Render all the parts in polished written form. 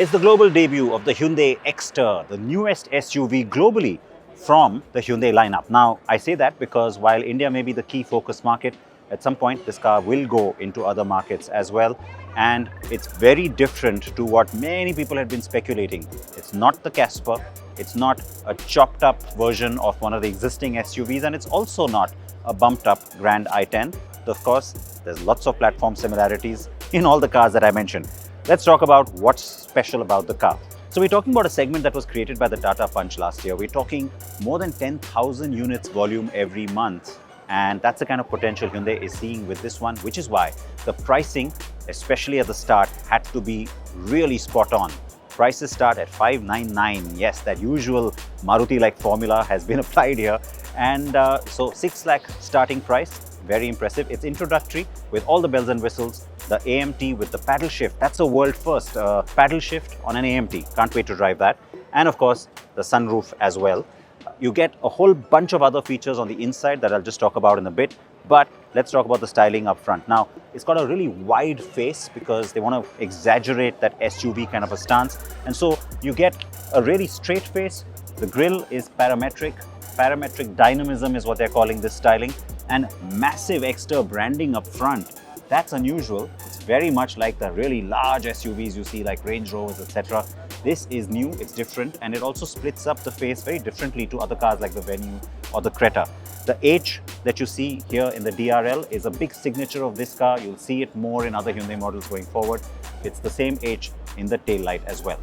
It's the global debut of the Hyundai Exter, the newest SUV globally from the Hyundai lineup. Now, I say that because while India may be the key focus market, at some point this car will go into other markets as well. And it's very different to what many people had been speculating. It's not the KAPPA, it's not a chopped up version of one of the existing SUVs, and it's also not a bumped up Grand i10. Of course, there's lots of platform similarities in all the cars that I mentioned. Let's talk about what's special about the car. So we're talking about a segment that was created by the Tata Punch last year. We're talking more than 10,000 units volume every month. And that's the kind of potential Hyundai is seeing with this one, which is why the pricing, especially at the start, had to be really spot on. Prices start at 599. Yes, that usual Maruti-like formula has been applied here. And so 6 lakh starting price. Very impressive. It's introductory with all the bells and whistles. The AMT with the paddle shift, that's a world first. Paddle shift on an AMT. Can't wait to drive that. And of course, the sunroof as well. You get a whole bunch of other features on the inside that I'll just talk about in a bit. But let's talk about the styling up front. Now, it's got a really wide face because they want to exaggerate that SUV kind of a stance. And so you get a really straight face. The grille is parametric. Parametric dynamism is what they're calling this styling. And massive Exter branding up front. That's unusual. It's very much like the really large SUVs you see like Range Rovers, etc. This is new, it's different, and it also splits up the face very differently to other cars like the Venue or the Creta. The H that you see here in the DRL is a big signature of this car. You'll see it more in other Hyundai models going forward. It's the same H in the taillight as well.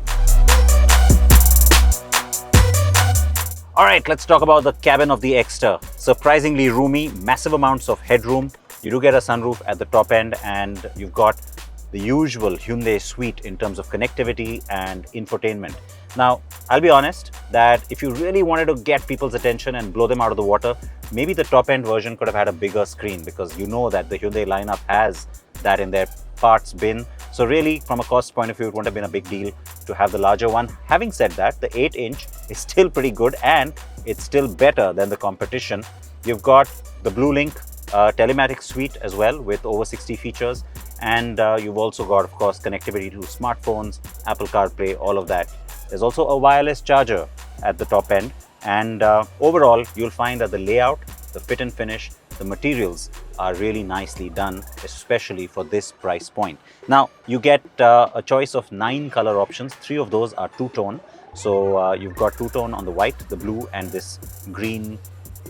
All right, let's talk about the cabin of the Exter. Surprisingly roomy, massive amounts of headroom. You do get a sunroof at the top end, and you've got the usual Hyundai suite in terms of connectivity and infotainment. Now, I'll be honest that if you really wanted to get people's attention and blow them out of the water, maybe the top end version could have had a bigger screen, because you know that the Hyundai lineup has that in their parts bin. So really, from a cost point of view, it wouldn't have been a big deal to have the larger one. Having said that, the 8-inch is still pretty good, and it's still better than the competition. You've got the Blue Link telematics suite as well with over 60 features. And you've also got, of course, connectivity to smartphones, Apple CarPlay, all of that. There's also a wireless charger at the top end. And overall, you'll find that the layout, the fit and finish, the materials are really nicely done, especially for this price point. Now, you get a choice of 9 color options. 3 of those are two-tone. So you've got two-tone on the white, the blue, and this green.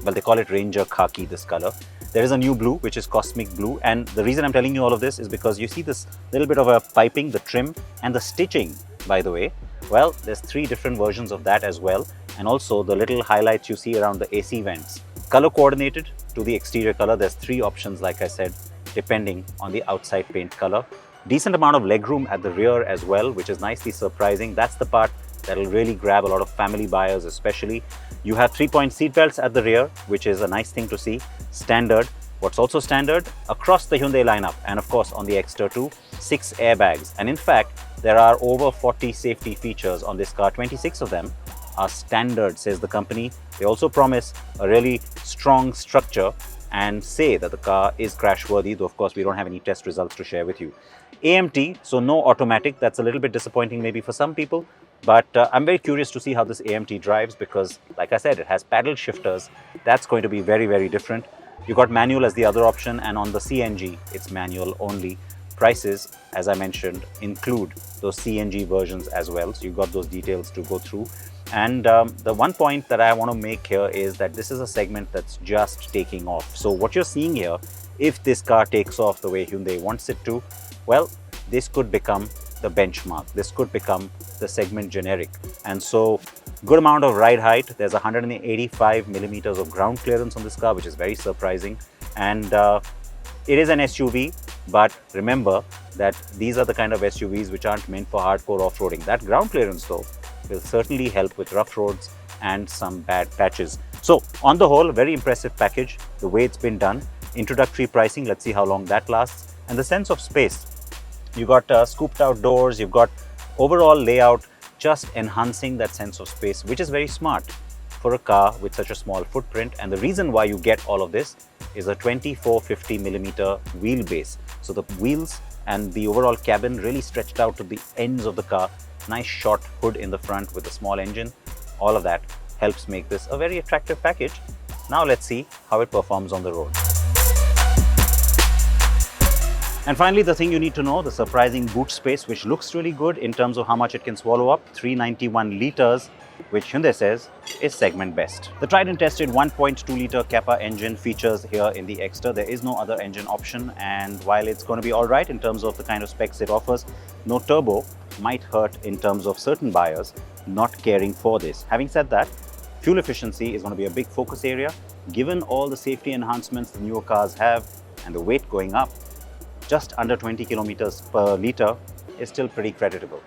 Well, they call it Ranger Khaki, this color. There is a new blue, which is Cosmic Blue. And the reason I'm telling you all of this is because you see this little bit of a piping, the trim, and the stitching, by the way. Well, there's 3 different versions of that as well. And also the little highlights you see around the AC vents. Color coordinated to the exterior color. There's 3 options, like I said, depending on the outside paint color. Decent amount of legroom at the rear as well, which is nicely surprising. That's the part that'll really grab a lot of family buyers especially. You have 3-point seat belts at the rear, which is a nice thing to see. Standard. What's also standard across the Hyundai lineup, and of course on the Exter too, 6 airbags. And in fact, there are over 40 safety features on this car. 26 of them are standard, says the company. They also promise a really strong structure and say that the car is crash worthy, though of course we don't have any test results to share with you. AMT, so no automatic. That's a little bit disappointing maybe for some people. But I'm very curious to see how this AMT drives because, like I said, it has paddle shifters. That's going to be very, very different. You got manual as the other option, and on the CNG, it's manual only. Prices, as I mentioned, include those CNG versions as well. So you've got those details to go through. And the one point that I want to make here is that this is a segment that's just taking off. So what you're seeing here, if this car takes off the way Hyundai wants it to, well, this could become the benchmark. This could become the segment generic. And so good amount of ride height. There's 185 millimeters of ground clearance on this car, which is very surprising. And it is an SUV, but remember that these are the kind of SUVs which aren't meant for hardcore off-roading. That ground clearance though will certainly help with rough roads and some bad patches. So on the whole, very impressive package, the way it's been done. Introductory pricing, let's see how long that lasts. And the sense of space. You got scooped out doors, you've got overall layout just enhancing that sense of space, which is very smart for a car with such a small footprint. And the reason why you get all of this is a 2450 millimeter wheelbase. So the wheels and the overall cabin really stretched out to the ends of the car, nice short hood in the front with a small engine. All of that helps make this a very attractive package. Now let's see how it performs on the road. And finally, the thing you need to know, the surprising boot space, which looks really good in terms of how much it can swallow up, 391 litres, which Hyundai says is segment best. The tried and tested 1.2 litre KAPPA engine features here in the Exter. There is no other engine option, and while it's going to be all right in terms of the kind of specs it offers, no turbo might hurt in terms of certain buyers not caring for this. Having said that, fuel efficiency is going to be a big focus area. Given all the safety enhancements the newer cars have and the weight going up, just under 20 kilometers per litre is still pretty creditable.